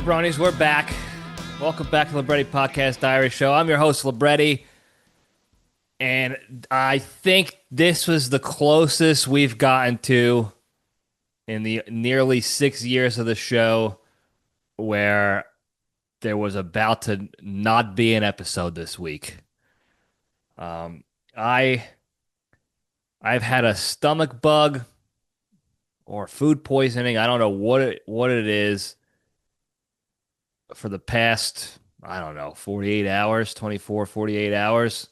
jabronis, we're back. Welcome back to Libretti Podcast Diary Show. I'm your host, Libretti, and I think this was the closest we've gotten to in the nearly 6 years of the show where there was about to not be an episode this week. I I've had a stomach bug or food poisoning. I don't know what it is for the past, I don't know, 48 hours, 24, 48 hours.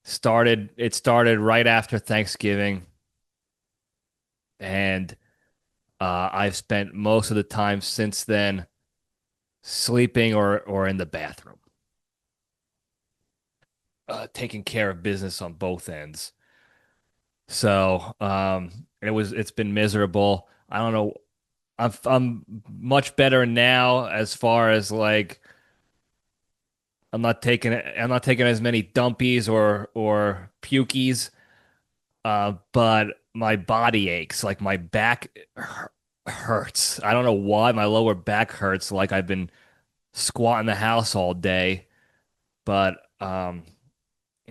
It started right after Thanksgiving, and I've spent most of the time since then sleeping or in the bathroom, taking care of business on both ends. So it's been miserable. I don't know. I'm much better now as far as like I'm not taking as many dumpies or pukies, but my body aches. Like my back hurts. I don't know why my lower back hurts. Like I've been squatting the house all day, but I'm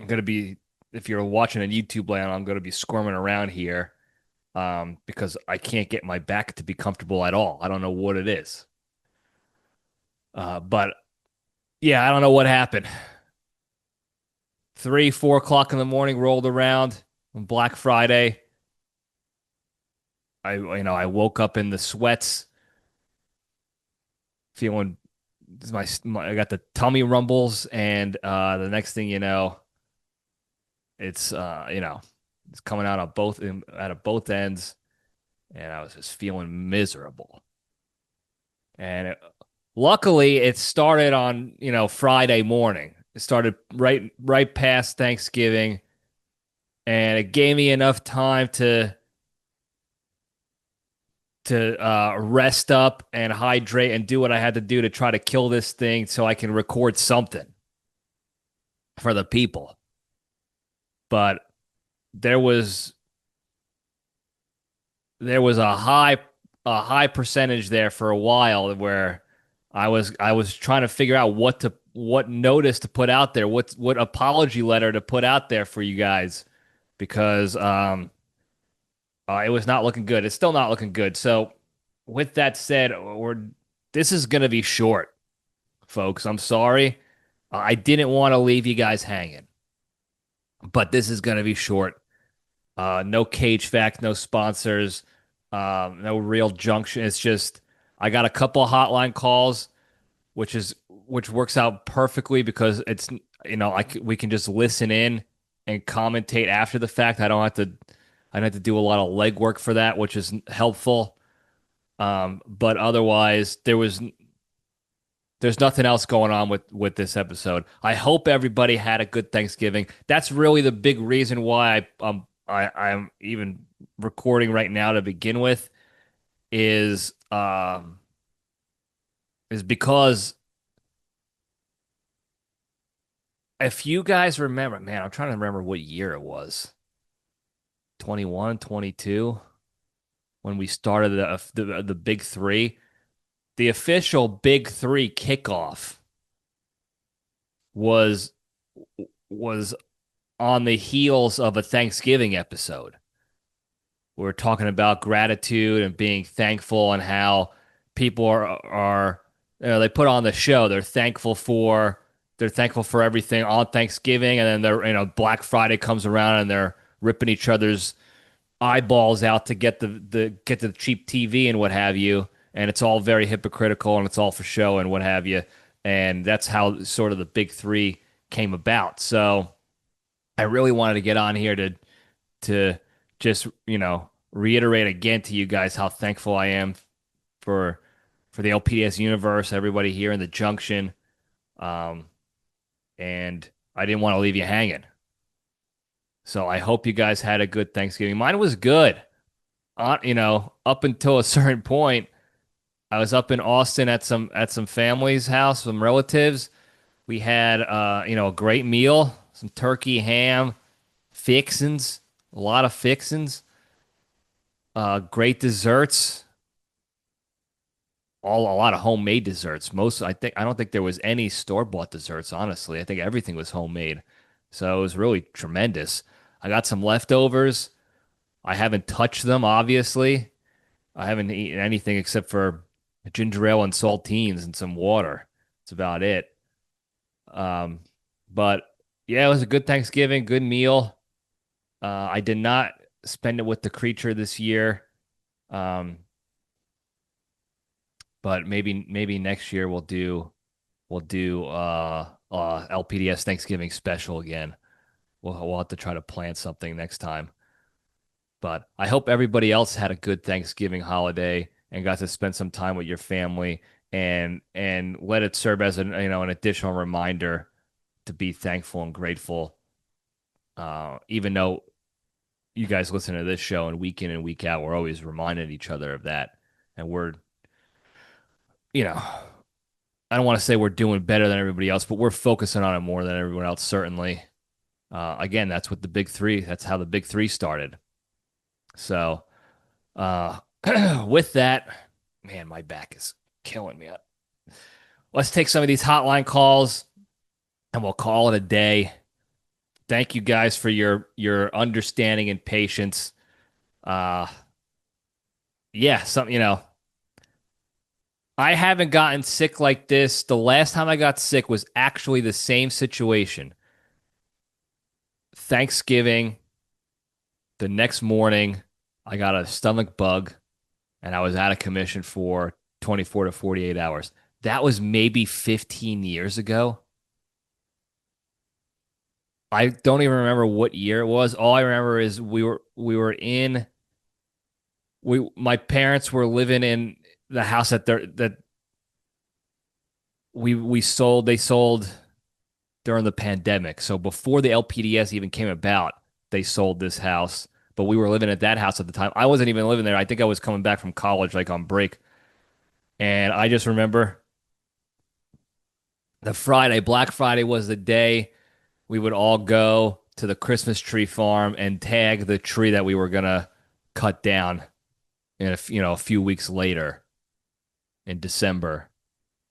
gonna be if you're watching on YouTube land, I'm gonna be squirming around here because I can't get my back to be comfortable at all. I don't know what it is. But yeah, I don't know what happened. 3, 4 o'clock in the morning rolled around on Black Friday. I woke up in the sweats, feeling I got the tummy rumbles, and the next thing you know, it's it's coming out of both ends, and I was just feeling miserable. And luckily, it started on Friday morning. It started right past Thanksgiving, and it gave me enough time to rest up and hydrate and do what I had to do to try to kill this thing so I can record something for the people. But there was there was a high percentage there for a while where I was trying to figure out what notice to put out there, what apology letter to put out there for you guys because it was not looking good. It's still not looking good. So with that said, this is going to be short, folks. I'm sorry. I didn't want to leave you guys hanging, but this is going to be short. No cage fact, no sponsors, no real junction. It's just I got a couple of hotline calls, which works out perfectly because it's we can just listen in and commentate after the fact. I don't have to do a lot of legwork for that, which is helpful. But otherwise, there's nothing else going on with this episode. I hope everybody had a good Thanksgiving. That's really the big reason why I'm even recording right now to begin with is because if you guys remember, man, I'm trying to remember what year it was. 21, 22, when we started the big three. The official big three kickoff was was on the heels of a Thanksgiving episode. We were talking about gratitude and being thankful and how people are they put on the show. They're thankful for everything on Thanksgiving, and then Black Friday comes around and they're ripping each other's eyeballs out to get the cheap TV and what have you, and it's all very hypocritical and it's all for show and what have you, and that's how sort of the big three came about. So I really wanted to get on here to just reiterate again to you guys how thankful I am for the LPDS universe, everybody here in the junction, um, and I didn't want to leave you hanging. So I hope you guys had a good Thanksgiving. Mine was good. Up until a certain point, I was up in Austin at some family's house, some relatives. We had a great meal, some turkey, ham, fixins, a lot of fixins, great desserts, a lot of homemade desserts. I don't think there was any store-bought desserts, honestly. I think everything was homemade. So it was really tremendous. I got some leftovers. I haven't touched them, obviously. I haven't eaten anything except for ginger ale and saltines and some water. That's about it. Um, but yeah, it was a good Thanksgiving, good meal. I did not spend it with the creature this year. Um, but maybe next year we'll do LPDS Thanksgiving special again. We'll have to try to plan something next time. But I hope everybody else had a good Thanksgiving holiday and got to spend some time with your family and let it serve as an additional reminder to be thankful and grateful. Even though you guys listen to this show and week in and week out, we're always reminding each other of that. And you know, I don't want to say we're doing better than everybody else, but we're focusing on it more than everyone else, certainly. Again, that's what the big three, that's how the big three started. So, uh, with that, man, my back is killing me. Let's take some of these hotline calls and we'll call it a day. Thank you guys for your understanding and patience. Uh, yeah, I haven't gotten sick like this. The last time I got sick was actually the same situation. Thanksgiving, the next morning, I got a stomach bug and I was out of commission for 24 to 48 hours. That was maybe 15 years ago. I don't even remember what year it was. All I remember is my parents were living in the house that we sold. They sold during the pandemic. So before the LPDS even came about, they sold this house. But we were living at that house at the time. I wasn't even living there. I think I was coming back from college, like on break. And I just remember Black Friday was the day we would all go to the Christmas tree farm and tag the tree that we were gonna cut down a few weeks later in December.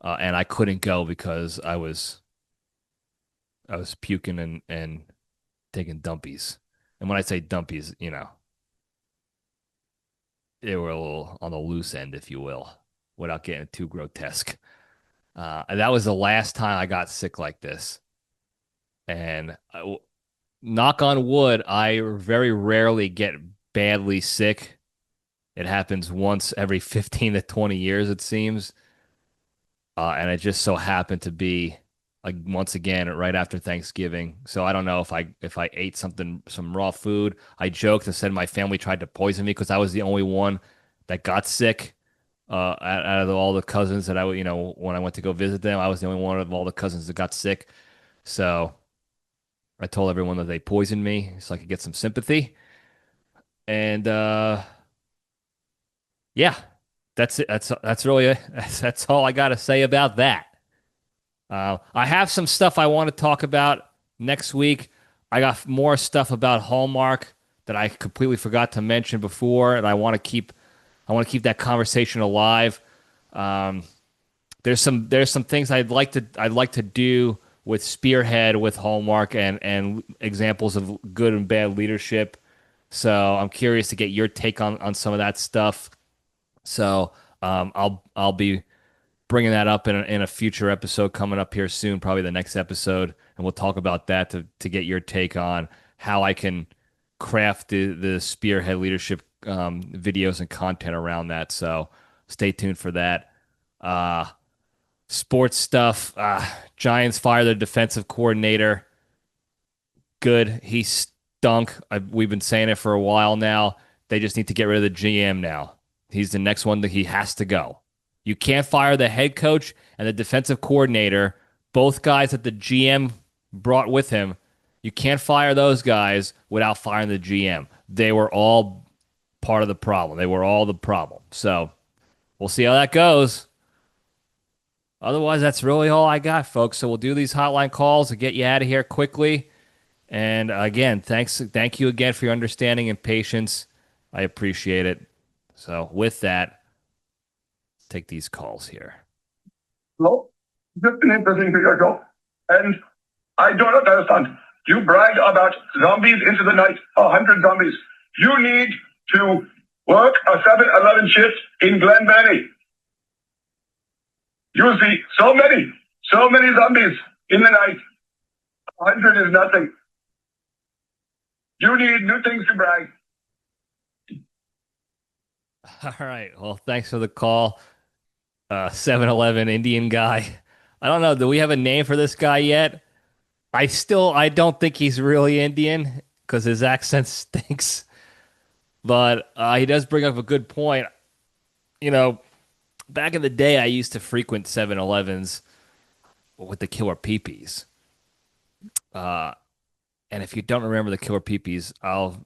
And I couldn't go because I was puking and taking dumpies. And when I say dumpies, they were a little on the loose end, if you will, without getting too grotesque. And that was the last time I got sick like this. And knock on wood, I very rarely get badly sick. It happens once every 15 to 20 years, it seems. And it just so happened to be like once again right after Thanksgiving. So I don't know if I ate some raw food. I joked and said my family tried to poison me because I was the only one that got sick. Out of all the cousins that when I went to go visit them, I was the only one of all the cousins that got sick. So I told everyone that they poisoned me so I could get some sympathy. And yeah, that's it. That's really it. That's all I got to say about that. I have some stuff I want to talk about next week. I got more stuff about Hallmark that I completely forgot to mention before, and I want to keep that conversation alive. Um, there's some things I'd like to do with Spearhead with Hallmark and examples of good and bad leadership. So I'm curious to get your take on some of that stuff. So I'll be bringing that up in a future episode coming up here soon, probably the next episode, and we'll talk about that to get your take on how I can craft the Spearhead leadership videos and content around that. So stay tuned for that. Uh, Sports stuff. Giants fire their defensive coordinator. Good. He stunk. We've been saying it for a while now. They just need to get rid of the GM now. He's the next one that he has to go. You can't fire the head coach and the defensive coordinator, both guys that the GM brought with him. You can't fire those guys without firing the GM. They were all part of the problem. They were all the problem. So we'll see how that goes. Otherwise, that's really all I got, folks. So we'll do these hotline calls to get you out of here quickly. And again, thank you again for your understanding and patience. I appreciate it. So with that, take take these calls here. Well, just an interesting vehicle. And I don't understand. You brag about zombies into the night, 100 zombies. You need to work a 7-Eleven shift in Glen Burnie. You see so many zombies in the night. 100 is nothing. You need new things to brag. All right. Well, thanks for the call. 7-Eleven Indian guy. I don't know. Do we have a name for this guy yet? I don't think he's really Indian because his accent stinks. But he does bring up a good point. You know, back in the day, I used to frequent 7-Elevens with the killer peepees. And if you don't remember the killer peepees, I'll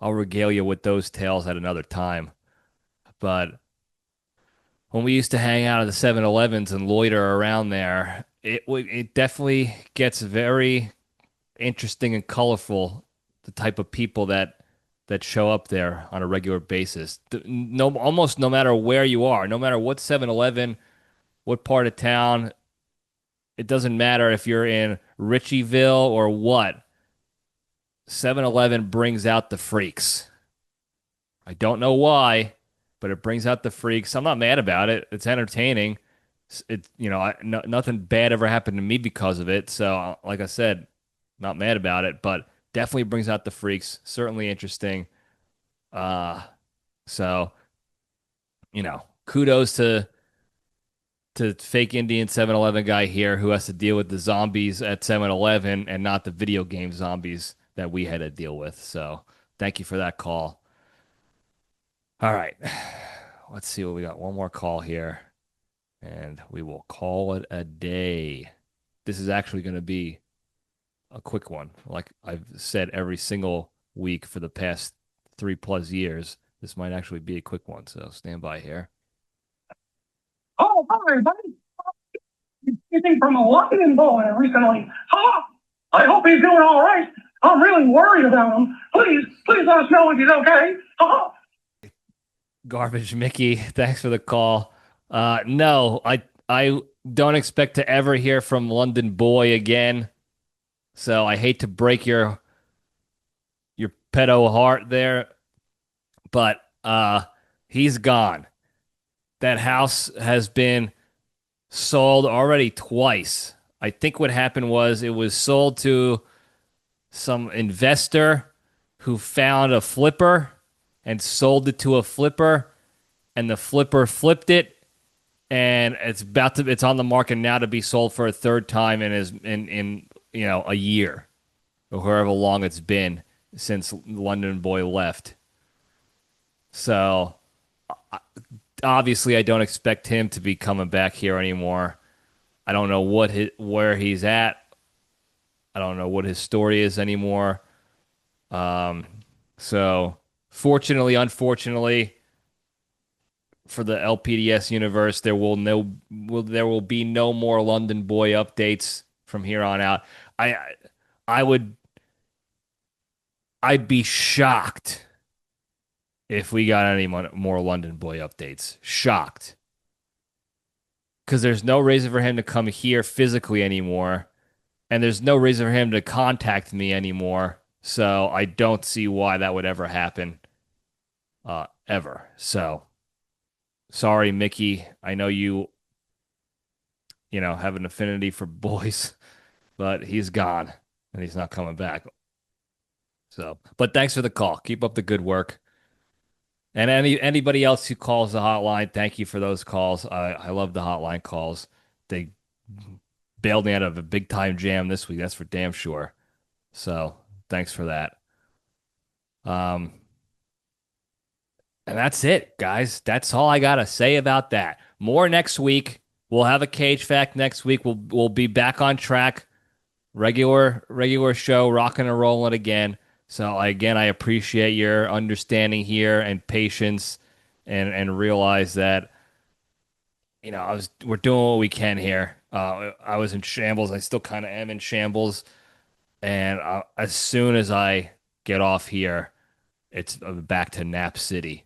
regale you with those tales at another time. But when we used to hang out at the 7-Elevens and loiter around there, it definitely gets very interesting and colorful. The type of people that show up there on a regular basis. No, almost no matter where you are, no matter what 7-Eleven, what part of town, it doesn't matter if you're in Ritchieville or what. 7-Eleven brings out the freaks. I don't know why, but it brings out the freaks. I'm not mad about it. It's entertaining. Nothing bad ever happened to me because of it. So, like I said, not mad about it, but definitely brings out the freaks. Certainly interesting. So, kudos to fake Indian 7-Eleven guy here who has to deal with the zombies at 7-Eleven and not the video game zombies that we had to deal with. So, thank you for that call. All right. Let's see what we got. One more call here, and we will call it a day. This is actually going to be a quick one. Like I've said every single week for the past 3+ years, this might actually be a quick one. So stand by here. Oh, hi, buddy. Speaking from a London boy recently. I hope he's doing all right. I'm really worried about him. Please let us know if he's okay. Garbage Mickey, thanks for the call. No, I don't expect to ever hear from London Boy again. So I hate to break your pedo heart there, but he's gone. That house has been sold already twice. I think what happened was it was sold to some investor who found a flipper and sold it to a flipper, and the flipper flipped it, and it's on the market now to be sold for a third time in a year or however long it's been since London Boy left. So obviously I don't expect him to be coming back here anymore. I don't know where he's at. I don't know what his story is anymore. So fortunately, unfortunately, for the LPDS universe, there will be no more London Boy updates from here on out. I'd be shocked if we got any more London Boy updates. Shocked. Because there's no reason for him to come here physically anymore, and there's no reason for him to contact me anymore. So I don't see why that would ever happen, ever. So sorry, Mickey. I know you have an affinity for boys, but he's gone and he's not coming back. So, but thanks for the call. Keep up the good work. And anybody else who calls the hotline, thank you for those calls. I love the hotline calls. They bailed me out of a big time jam this week. That's for damn sure. So thanks for that. And that's it, guys. That's all I gotta say about that. More next week. We'll have a cage fact next week. We'll be back on track. Regular show, rocking and rolling again. So again, I appreciate your understanding here and patience, and realize that we're doing what we can here. I was in shambles. I still kind of am in shambles, and as soon as I get off here, it's back to Nap City.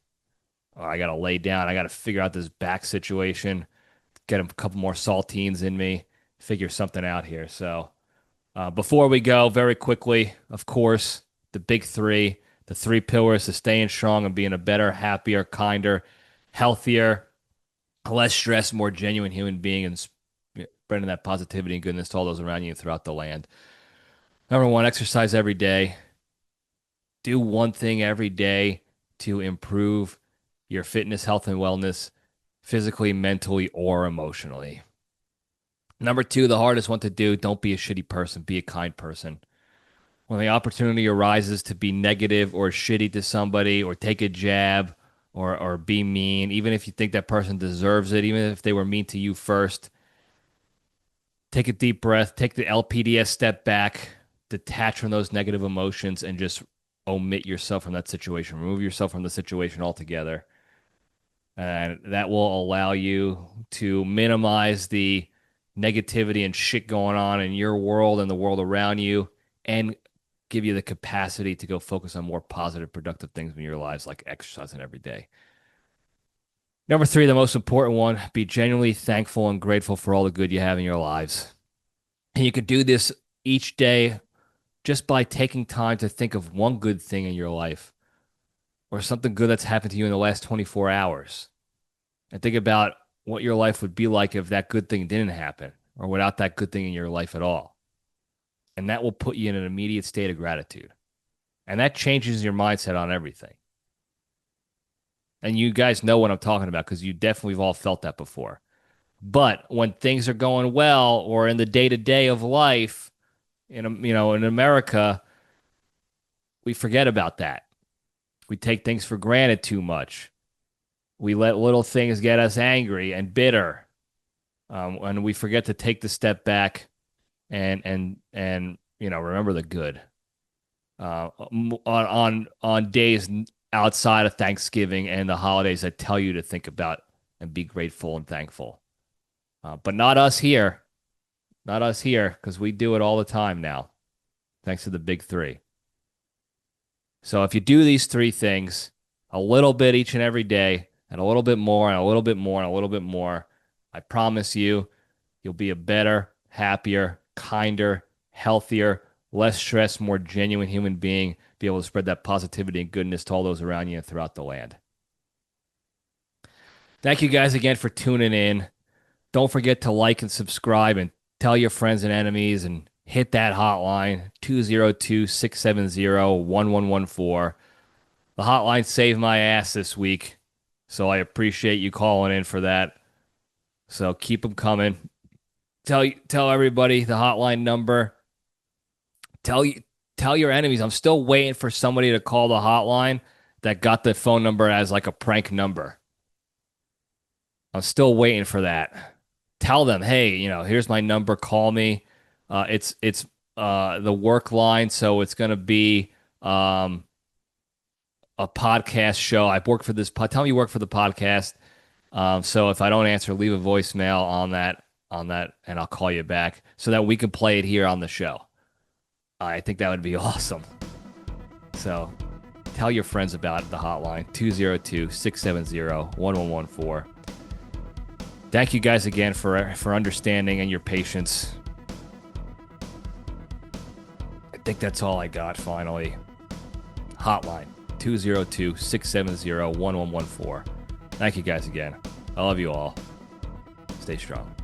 Oh, I got to lay down. I got to figure out this back situation, get a couple more saltines in me, figure something out here. So before we go, very quickly, of course, the big three, the three pillars to staying strong and being a better, happier, kinder, healthier, less stressed, more genuine human being, and spreading that positivity and goodness to all those around you throughout the land. Number one, exercise every day. Do one thing every day to improve your fitness, health, and wellness, physically, mentally, or emotionally. Number two, the hardest one to do, don't be a shitty person, be a kind person. When the opportunity arises to be negative or shitty to somebody or take a jab or be mean, even if you think that person deserves it, even if they were mean to you first, take a deep breath, take the LPDS step back, detach from those negative emotions, and just omit yourself from that situation. Remove yourself from the situation altogether. And that will allow you to minimize the negativity and shit going on in your world and the world around you, and give you the capacity to go focus on more positive, productive things in your lives, like exercising every day. Number three, the most important one, be genuinely thankful and grateful for all the good you have in your lives. And you can do this each day just by taking time to think of one good thing in your life or something good that's happened to you in the last 24 hours. And think about what your life would be like if that good thing didn't happen or without that good thing in your life at all. And that will put you in an immediate state of gratitude. And that changes your mindset on everything. And you guys know what I'm talking about because you definitely have all felt that before. But when things are going well or in the day-to-day of life, in America, we forget about that. We take things for granted too much. We let little things get us angry and bitter. And we forget to take the step back and remember the good. On days outside of Thanksgiving and the holidays that tell you to think about and be grateful and thankful. But not us here. Not us here, because we do it all the time now, thanks to the big three. So if you do these three things a little bit each and every day, and a little bit more, and a little bit more, and a little bit more, I promise you'll be a better, happier, kinder, healthier, less stressed, more genuine human being, be able to spread that positivity and goodness to all those around you and throughout the land. Thank you guys again for tuning in. Don't forget to like and subscribe and tell your friends and enemies and hit that hotline, 202-670-1114. The hotline saved my ass this week, so I appreciate you calling in for that. So keep them coming. Tell everybody the hotline number. Tell your enemies. I'm still waiting for somebody to call the hotline that got the phone number as like a prank number. I'm still waiting for that. Tell them, hey, here's my number. Call me. It's the work line, so it's gonna be a podcast show. I work for this. Tell me you work for the podcast. So if I don't answer, leave a voicemail on that, and I'll call you back so that we can play it here on the show. I think that would be awesome. So tell your friends about the hotline, 202-670-1114. Thank you guys again for understanding and your patience. I think that's all I got finally. Hotline, 202-670-1114. Thank you guys again. I love you all. Stay strong.